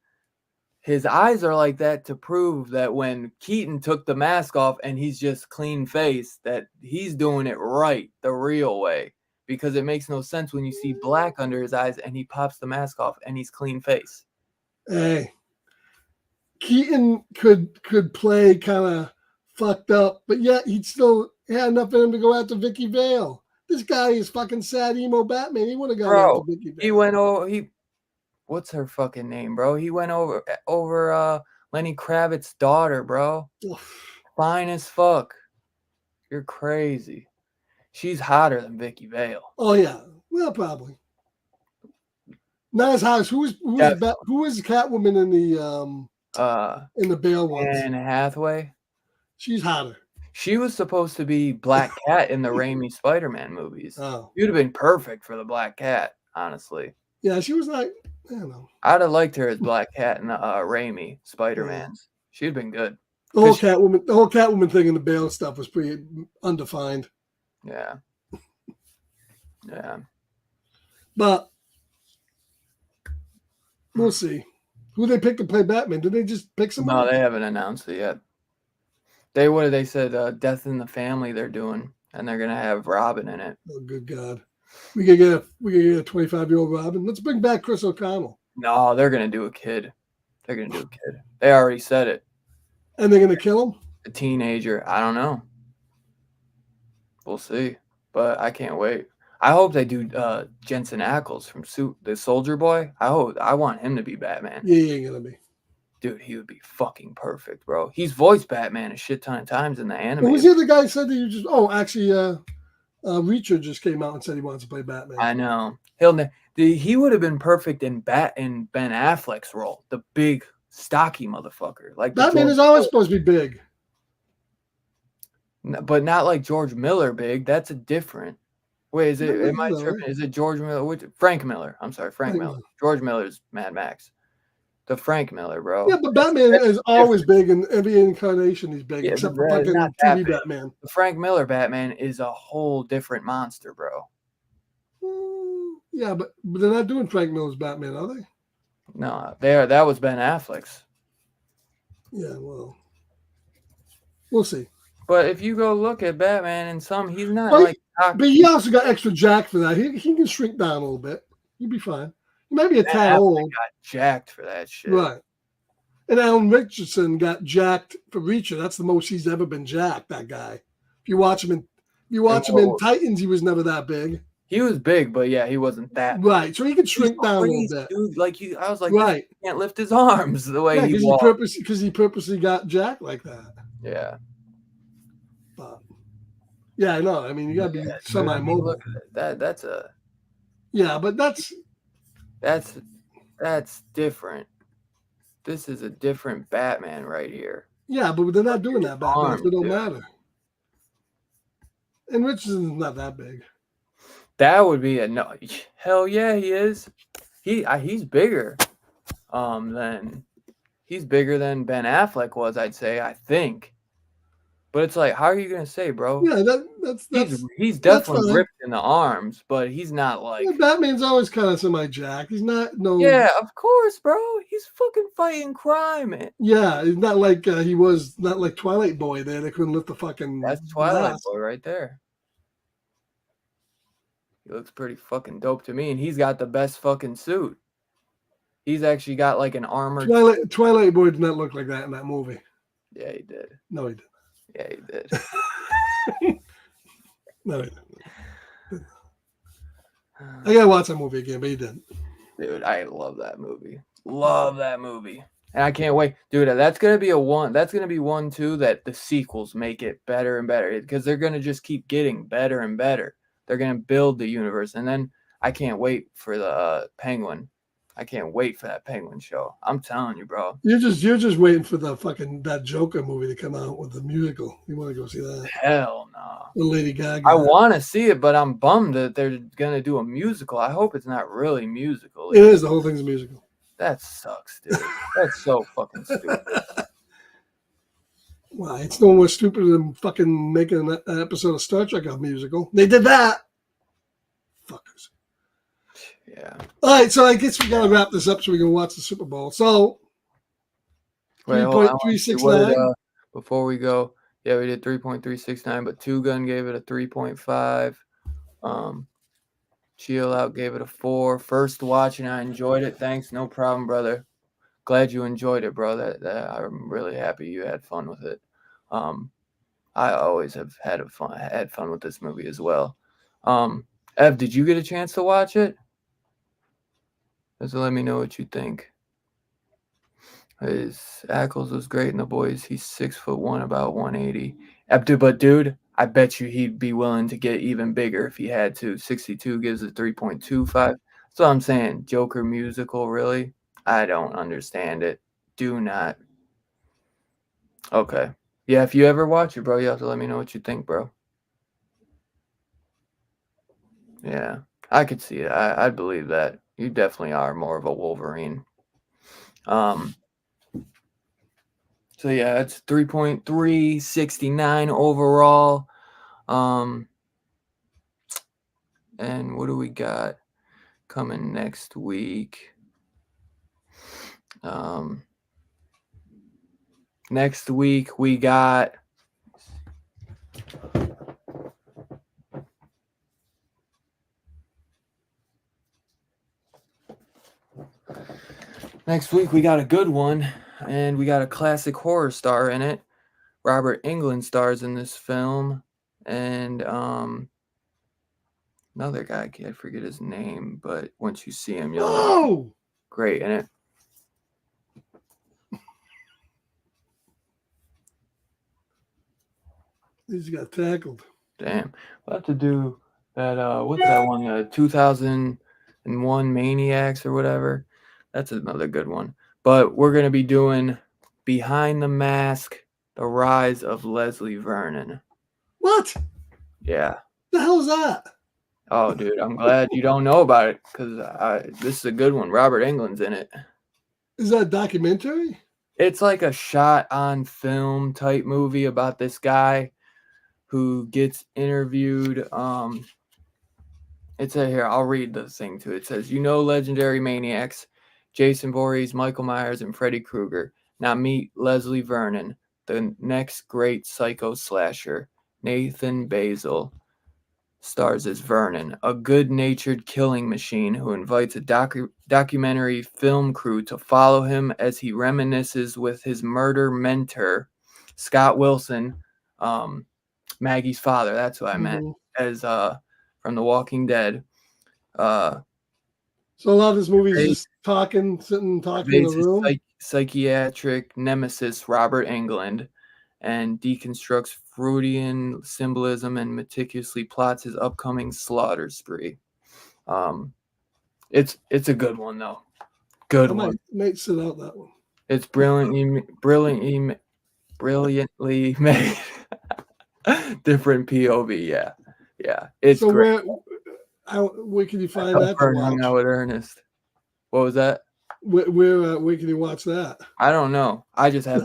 His eyes are like that to prove that when Keaton took the mask off and he's just clean face, that he's doing it right, the real way. Because it makes no sense when you see black under his eyes and he pops the mask off and he's clean face. Hey, Keaton could play kind of fucked up, but yet he'd still had enough in him to go after Vicky Vale. This guy is fucking sad emo Batman. He would have gone after Vicky Vale. He went over. What's her fucking name, bro? He went over Lenny Kravitz's daughter, bro. Fine as fuck. You're crazy. She's hotter than Vicky Vale. Oh yeah, well probably. Not as high as who was Catwoman in the Bale ones? Anne Hathaway. She's hotter. She was supposed to be Black Cat in the Raimi Spider-Man movies. Oh, You'd have been perfect for the Black Cat, honestly. yeah, she was like, I don't know. I'd have liked her as Black Cat in the Raimi Spider-Mans. She'd have been good. The whole Catwoman thing in the Bale stuff was pretty undefined. Yeah. Yeah. But we'll see. Who they pick to play Batman? Did they just pick someone? No, they haven't announced it yet. They said Death in the Family they're doing, and they're gonna have Robin in it. Oh, good God. We could get a 25-year-old Robin. Let's bring back Chris O'Connell. No, they're gonna do a kid. They're gonna do a kid. They already said it. And they're gonna kill him? A teenager. I don't know. We'll see. But I can't wait. I hope they do Jensen Ackles from the Soldier Boy. I want him to be Batman. Yeah, he ain't gonna be. Dude, he would be fucking perfect, bro. He's voiced Batman a shit ton of times in the anime. Who was the other guy who said that you just Reacher just came out and said he wants to play Batman. I know. He would have been perfect in Ben Affleck's role, the big stocky motherfucker. Like Batman is always supposed to be big. But not like George Miller big. That's a different. Wait, is it? Am I No. tripping? Is it George Miller? Frank Miller. I'm sorry, Frank Miller. George Miller's Mad Max. The Frank Miller, bro. Yeah, but Batman is always big in every incarnation. He's big, except for fucking TV Batman. The Frank Miller Batman is a whole different monster, bro. Yeah, but they're not doing Frank Miller's Batman, are they? No, that was Ben Affleck's. Yeah, well, we'll see. But if you go look at Batman and he's not but he also got extra jack for that. He can shrink down a little bit. He'd be fine. He might be a tad old. Got jacked for that shit. Right. And Alan Richardson got jacked for Reacher. That's the most he's ever been jacked, that guy. If you watch him in Titans, he was never that big. He was big, but yeah, he wasn't that big. Right. So he could shrink down a little bit. Dude, I was like, right. He can't lift his arms the way he walked. Because he purposely got jacked like that. Yeah. But, yeah, I know. I mean, you got to be semi-mobile. That's a... Yeah, but That's different. This is a different Batman right here. Yeah, but they're not doing that Batman. It don't matter. And Richardson's not that big. That would be no. Hell yeah, he is. He's bigger. Than Ben Affleck was. I'd say. I think. But it's like, how are you gonna say, bro? Yeah, he's definitely ripped in the arms, but he's not like Batman's always kind of semi-jacked. He's not Yeah, of course, bro. He's fucking fighting crime. Yeah, he's not like he was not like Twilight Boy there. They couldn't lift the fucking. That's Twilight Boy right there. He looks pretty fucking dope to me, and he's got the best fucking suit. He's actually got like an armored. Twilight Boy did not look like that in that movie. Yeah, he did. No, he didn't. Yeah, he did. No, he didn't. I gotta watch that movie again, but he didn't. Dude, I love that movie. Love that movie. And I can't wait, dude. That's gonna be That's gonna be one too. That the sequels make it better and better because they're gonna just keep getting better and better. They're gonna build the universe, and then I can't wait for the Penguin. I can't wait for that Penguin show. I'm telling you, bro. You're just waiting for that Joker movie to come out with the musical. You want to go see that? Hell no. With Lady Gaga. I want to see it, but I'm bummed that they're gonna do a musical. I hope it's not really musical. It is. The whole thing's a musical. That sucks, dude. That's so fucking stupid. Well, it's no more stupid than fucking making an episode of Star Trek a musical. They did that. Fuckers. Yeah. All right, so I guess we gotta wrap this up so we can watch the Super Bowl. So, 3.369. Before we go, yeah, we did 3.369, but Two Gun gave it a 3.5. Chill Out gave it a 4. First watch, and I enjoyed it. Thanks, no problem, brother. Glad you enjoyed it, bro. I'm really happy you had fun with it. I always have had fun with this movie as well. Ev, did you get a chance to watch it? So let me know what you think. Ackles was great in The Boys. He's 6'1", about 180. But dude, I bet you he'd be willing to get even bigger if he had to. 62 gives it 3.25. So I'm saying, Joker musical, really? I don't understand it. Do not. Okay. Yeah, if you ever watch it, bro, you have to let me know what you think, bro. Yeah, I could see it. I'd believe that. You definitely are more of a Wolverine. So yeah, it's 3.369 overall. And what do we got coming next week? Next week we got a good one, and we got a classic horror star in it. Robert Englund stars in this film, and another guy, I can't forget his name, but once you see him, you'll know. Great in it. He just got tackled. Damn. We'll have to do that, what's that one? 2001 Maniacs or whatever. That's another good one. But we're going to be doing Behind the Mask, The Rise of Leslie Vernon. What? Yeah. The hell is that? Oh, dude, I'm glad you don't know about it because this is a good one. Robert Englund's in it. Is that a documentary? It's like a shot on film type movie about this guy who gets interviewed. It's here. I'll read the thing too. It says, legendary maniacs, Jason Voorhees, Michael Myers, and Freddy Krueger. Now meet Leslie Vernon, the next great psycho slasher. Nathan Basil stars as Vernon, a good-natured killing machine who invites a documentary film crew to follow him as he reminisces with his murder mentor, Scott Wilson, Maggie's father. That's what I meant, as from The Walking Dead. So a lot of this movie is just sitting talking in a room. Psychiatric nemesis Robert Englund, and deconstructs Freudian symbolism and meticulously plots his upcoming slaughter spree. It's a good one though. Good one. Might sit out that one. It's brilliantly made. Different POV. Yeah. It's so great. Where can you find that? Hung out with Ernest. What was that? Where can you watch that? I don't know. I just have.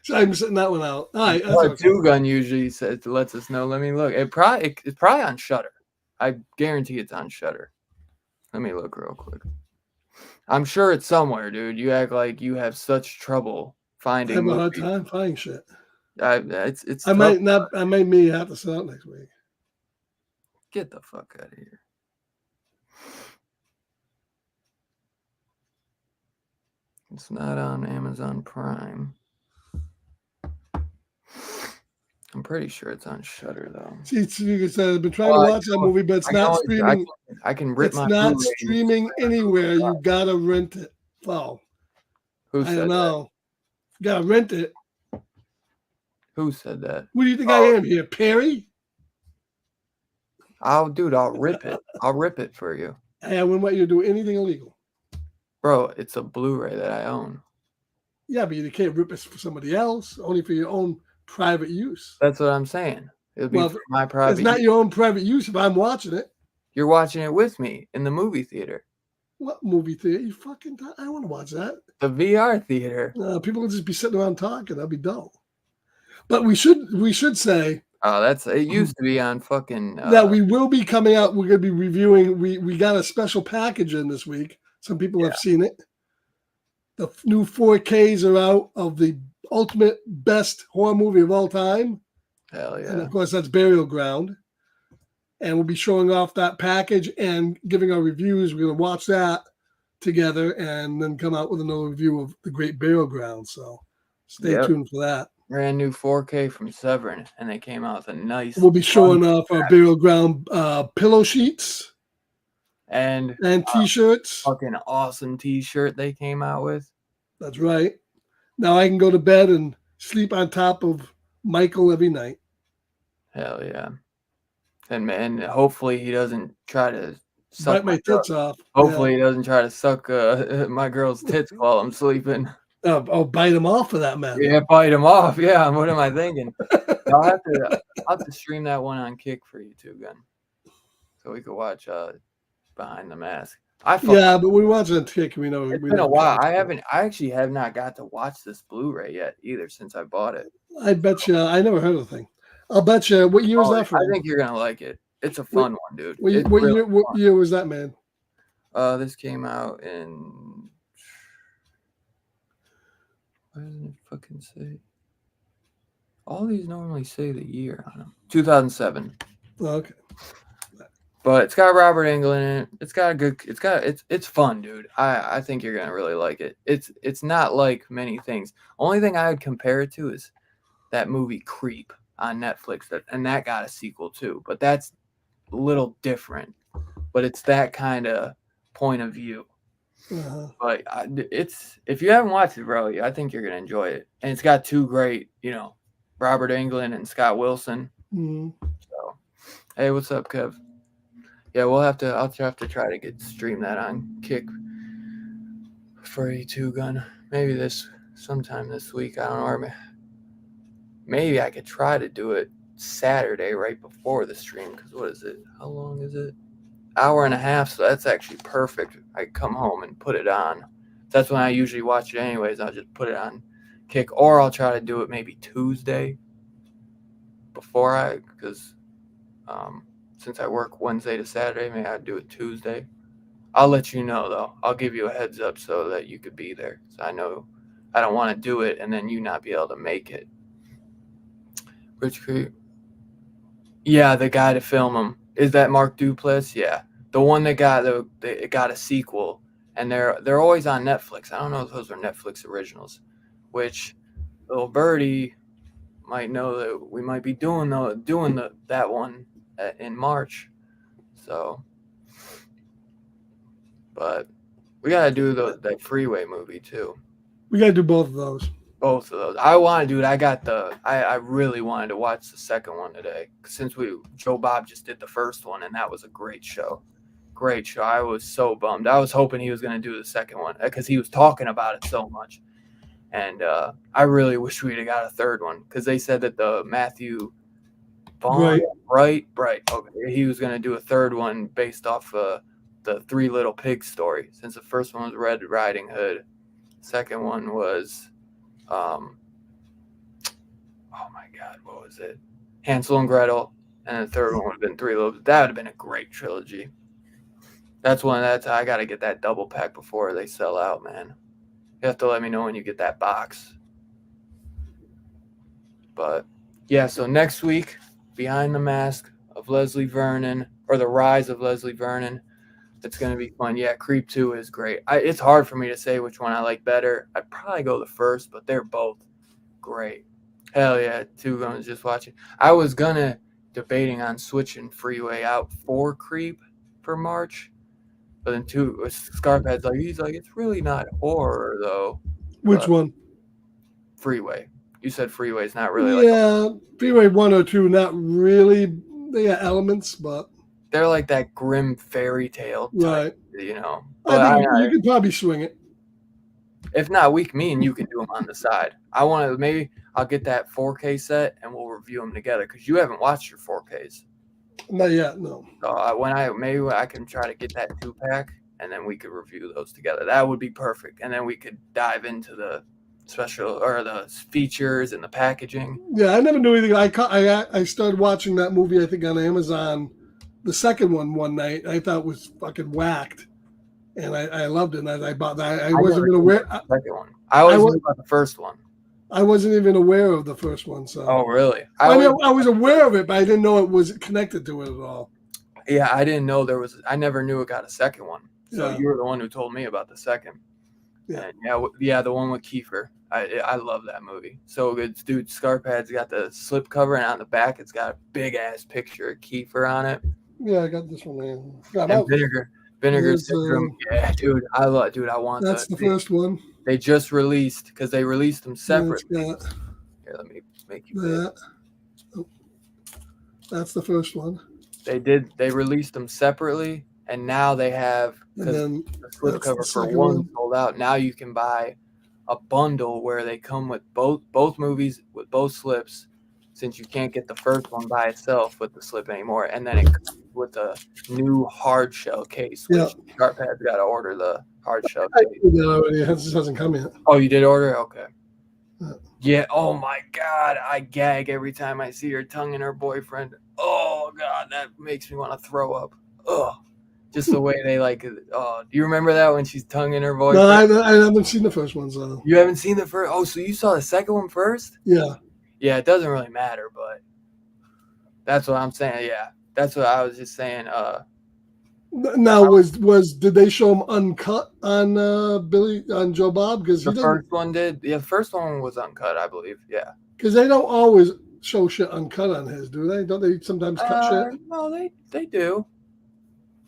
So I'm sitting that one out. All right. Two Gun usually lets us know. Let me look. It's probably on Shudder. I guarantee it's on Shudder. Let me look real quick. I'm sure it's somewhere, dude. You act like you have such trouble finding. I have a hard time finding shit. It's. I might have to sit out next week. Get the fuck out of here. It's not on Amazon Prime. I'm pretty sure it's on Shudder though. See, you said I've been trying to watch that movie, but it's not streaming. I can rip my. It's not streaming anywhere. You gotta rent it. Wow. Who I said don't that? know. Gotta rent it. Who said that? What do you think I Oh, am here, Perry? I'll rip it. I'll rip it for you. I wouldn't want you to do anything illegal. Bro, it's a Blu-ray that I own. Yeah, but you can't rip it for somebody else, only for your own private use. That's what I'm saying. It'll be Well, for my it's private not use. your own private use if I'm watching it. You're watching it with me in the movie theater. What movie theater? You fucking, I don't want to watch that. The VR theater. People will just be sitting around talking. That'd be dull. But we should say Oh, it used to be on fucking that we will be coming out. We're going to be reviewing. We got a special package in this week. Some people have seen it. The new 4Ks are out of the ultimate best horror movie of all time. hell And yeah. of course, that's Burial Ground. And we'll be showing off that package and giving our reviews. We're going to watch that together and then come out with another review of The Great Burial Ground. So stay tuned for that. Brand new 4K from Severin, and they came out with a nice. We'll be showing off our Burial Ground pillow sheets and T-shirts. Fucking awesome T-shirt they came out with. That's right. Now I can go to bed and sleep on top of Michael every night. Hell yeah. And man, hopefully he doesn't try to suck Bite my tits off. Hopefully he doesn't try to suck my girl's tits while I'm sleeping. I'll bite them off for that matter. Yeah, bite them off. Yeah, what am I thinking? I'll have to stream that one on Kick for you too, Gun. So we could watch Behind the Mask. Yeah, but we watch it on Kick. We know it's been a while. I actually have not got to watch this Blu-ray yet either since I bought it. I bet you. I never heard of the thing. I'll bet you. What year is that from? I think you're gonna like it. It's a fun one, dude. What year was that, man? This came out in. Why doesn't it fucking say? All these normally say the year on them. 2007. Okay. But it's got Robert Englund in it. It's fun, dude. I think you're gonna really like it. It's not like many things. Only thing I would compare it to is that movie Creep on Netflix, and that got a sequel too. But that's a little different. But it's that kind of point of view. Uh-huh. But if you haven't watched it, bro, I think you're gonna enjoy it. And it's got two great, Robert Englund and Scott Wilson. Mm-hmm. So, hey, what's up, Kev? Yeah, I'll have to try to stream that on Kick for you too, Gun. Maybe sometime this week. I don't know. Or maybe I could try to do it Saturday right before the stream. Because what is it? How long is it? Hour and a half. So that's actually perfect. I come home and put it on. That's when I usually watch it anyways. I'll just put it on Kick. Or I'll try to do it maybe Tuesday because since I work Wednesday to Saturday, maybe I'd do it Tuesday. I'll let you know, though. I'll give you a heads up so that you could be there. So I know I don't want to do it and then you not be able to make it. Rich Creek. Yeah, the guy to film them. Is that Mark Duplass? Yeah. The one that got a sequel. And they're always on Netflix. I don't know if those are Netflix originals. Which little birdie might know that we might be doing that one in March. So, but we gotta do that Freeway movie too. We gotta do both of those. Both of those. I really wanted to watch the second one today since Joe Bob just did the first one and that was a great show. Great show. I was so bummed. I was hoping he was gonna do the second one because he was talking about it so much. And I really wish we'd have got a third one because they said that the Matthew Vaughn, right. Okay, he was going to do a third one based off the Three Little Pigs story. Since the first one was Red Riding Hood, second one was, oh my God, what was it? Hansel and Gretel, and the third one would have been Three Little. That would have been a great trilogy. I got to get that double pack before they sell out, man. You have to let me know when you get that box. But yeah, so next week, Behind the Mask of Leslie Vernon, or The Rise of Leslie Vernon. It's going to be fun. Yeah, Creep 2 is great. It's hard for me to say which one I like better. I'd probably go the first, but they're both great. Hell yeah, two guns just watching. I was debating on switching Freeway out for Creep for March. But then Scarpad's he's like, it's really not horror though. Which one? Freeway. You said Freeway is not really Yeah, Freeway 1 or 2, not really. They got elements, but they're like that grim fairy tale type, right. But I think you could probably swing it. if not, me and you can do them on the side. Maybe I'll get that 4K set and we'll review them together because you haven't watched your 4Ks. Not yet, no. So maybe I can try to get that 2-pack and then we could review those together. That would be perfect, and then we could dive into the special or the features and the packaging. Yeah, I never knew anything. I started watching that movie, I think, on Amazon, the second one night. I thought it was fucking whacked, and I loved it. And I bought that. I wasn't even aware. The second one. I always knew about the first one. I wasn't even aware of the first one. So. Oh, really? I was aware of it, but I didn't know it was connected to it at all. Yeah, I didn't know there was. I never knew it got a second one. So Yeah. you were the one who told me about the second. Yeah. And yeah, the one with Kiefer. I love that movie. So good, dude. Scarpad's got the slip cover, and on the back, it's got a big ass picture of Kiefer on it. Yeah, I got this one. And Vinegar Syndrome. Yeah, dude. I want that. That's the first one. They just released because they released them separately. Here, let me make you. That. Oh, that's the first one. They released them separately, and now they have the slip cover for one sold out. Now you can buy a bundle where they come with both movies with both slips, since you can't get the first one by itself with the slip anymore, and then it comes with a new hard shell case. Which Scarpad's got to order the hard shell case. It hasn't come yet. Oh, you did order? Okay. Yeah. Oh my God, I gag every time I see her tonguing her boyfriend. Oh God, that makes me want to throw up. Ugh. Just the way they like. Oh, do you remember that when she's tonguing her boyfriend? No, I haven't seen the first one. So you haven't seen the first? Oh, so you saw the second one first? Yeah. Yeah, it doesn't really matter, but that's what I'm saying. Yeah, that's what I was just saying. Now, did they show him uncut on Joe Bob? Because the first one did. Yeah, the first one was uncut, I believe. Yeah. Because they don't always show shit uncut on his, do they? Don't they sometimes cut shit? No, they do.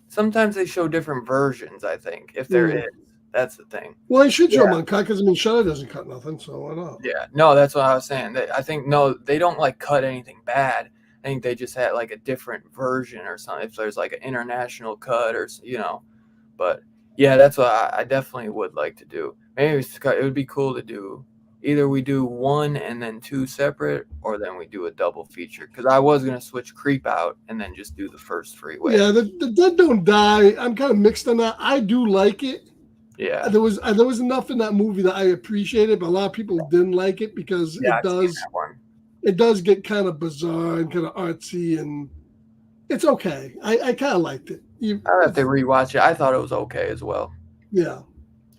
Sometimes they show different versions, I think, if there is. That's the thing. Well, they should show them uncut because, Shudder doesn't cut nothing, so why not? Yeah. No, that's what I was saying. I think, no, they don't, cut anything bad. I think they just had, a different version or something, if there's, an international cut or, But, yeah, that's what I definitely would like to do. Maybe it would be cool to do. Either we do one and then two separate, or then we do a double feature. Because I was going to switch Creep out and then just do the first Freeway. Yeah, the Dead Don't Die, I'm kind of mixed on that. I do like it. Yeah. There was enough in that movie that I appreciated, but a lot of people didn't like it because it does get kind of bizarre and kind of artsy, and it's okay. I kind of liked it. I have to rewatch it. I thought it was okay as well. Yeah.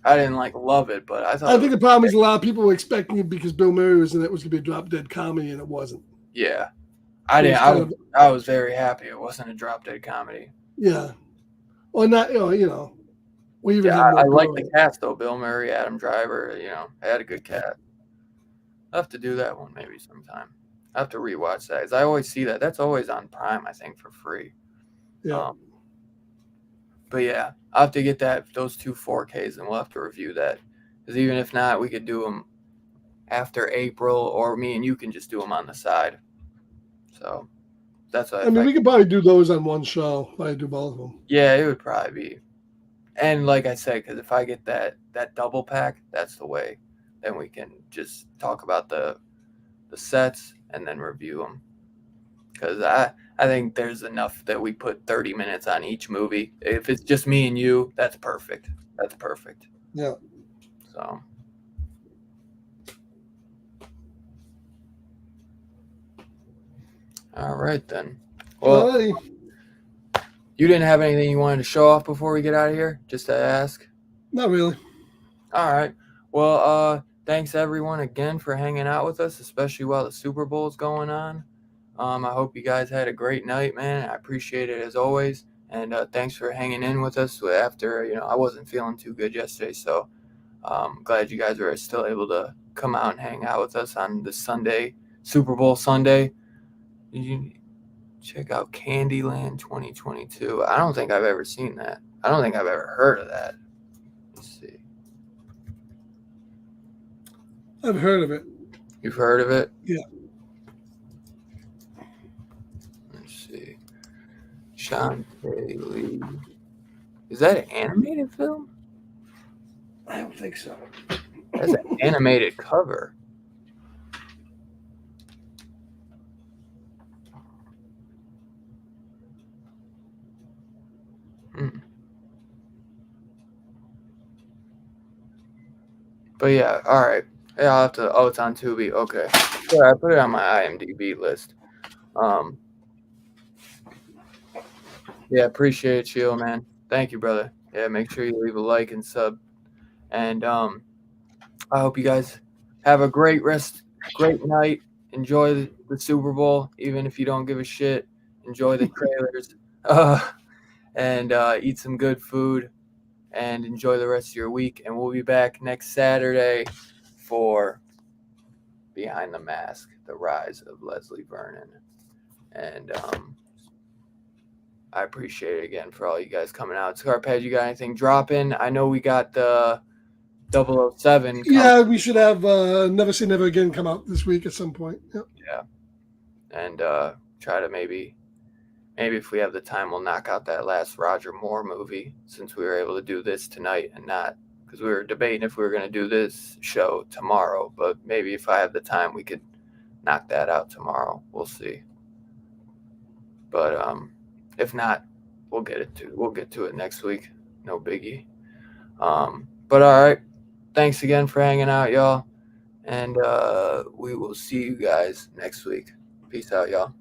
I didn't love it, but I think the problem is a lot of people were expecting it because Bill Murray was in it, was going to be a drop dead comedy, and it wasn't. Yeah, I didn't. I was very happy it wasn't a drop dead comedy. Yeah, well, not we even. Yeah, I like the cast though. Bill Murray, Adam Driver. I had a good cast. I'll have to do that one maybe sometime. I have to rewatch that because I always see that. That's always on Prime, I think, for free. Yeah. But yeah, I'll have to get those two 4Ks, and we'll have to review that. Because even if not, we could do them after April, or me and you can just do them on the side. So that's what we could probably do those on one show. I do both of them. Yeah, it would probably be. And like I said, because if I get that double pack, that's the way. Then we can just talk about the sets and then review them. Because I think there's enough that we put 30 minutes on each movie. If it's just me and you, that's perfect. That's perfect. Yeah. So. All right, then. Well, Alrighty. You didn't have anything you wanted to show off before we get out of here? Just to ask? Not really. All right. Well, thanks everyone again for hanging out with us, especially while the Super Bowl is going on. I hope you guys had a great night, man. I appreciate it as always. And thanks for hanging in with us after, I wasn't feeling too good yesterday. So I'm glad you guys were still able to come out and hang out with us on this Sunday, Super Bowl Sunday. You check out Candyland 2022. I don't think I've ever seen that. I don't think I've ever heard of that. Let's see. I've heard of it. You've heard of it? Yeah. Let's see. Sean Lee. Is that an animated film? I don't think so. That's an animated cover. But yeah, all right. Yeah, I'll have to. Oh, it's on Tubi. Okay. Yeah, I put it on my IMDb list. Yeah, appreciate it, Chill, man. Thank you, brother. Yeah, make sure you leave a like and sub. And I hope you guys have a great night. Enjoy the Super Bowl, even if you don't give a shit. Enjoy the trailers. And eat some good food. And enjoy the rest of your week. And we'll be back next Saturday for Behind the Mask, The Rise of Leslie Vernon. And I appreciate it again for all you guys coming out. Scarphead, you got anything dropping? I know we got the 007. Yeah, we should have Never Say Never Again come out this week at some point. Yep. Yeah. And try to maybe if we have the time, we'll knock out that last Roger Moore movie, since we were able to do this tonight and not, because we were debating if we were going to do this show tomorrow. But maybe if I have the time, we could knock that out tomorrow. We'll see. But if not, we'll get to it next week. No biggie. But all right. Thanks again for hanging out, y'all. And we will see you guys next week. Peace out, y'all.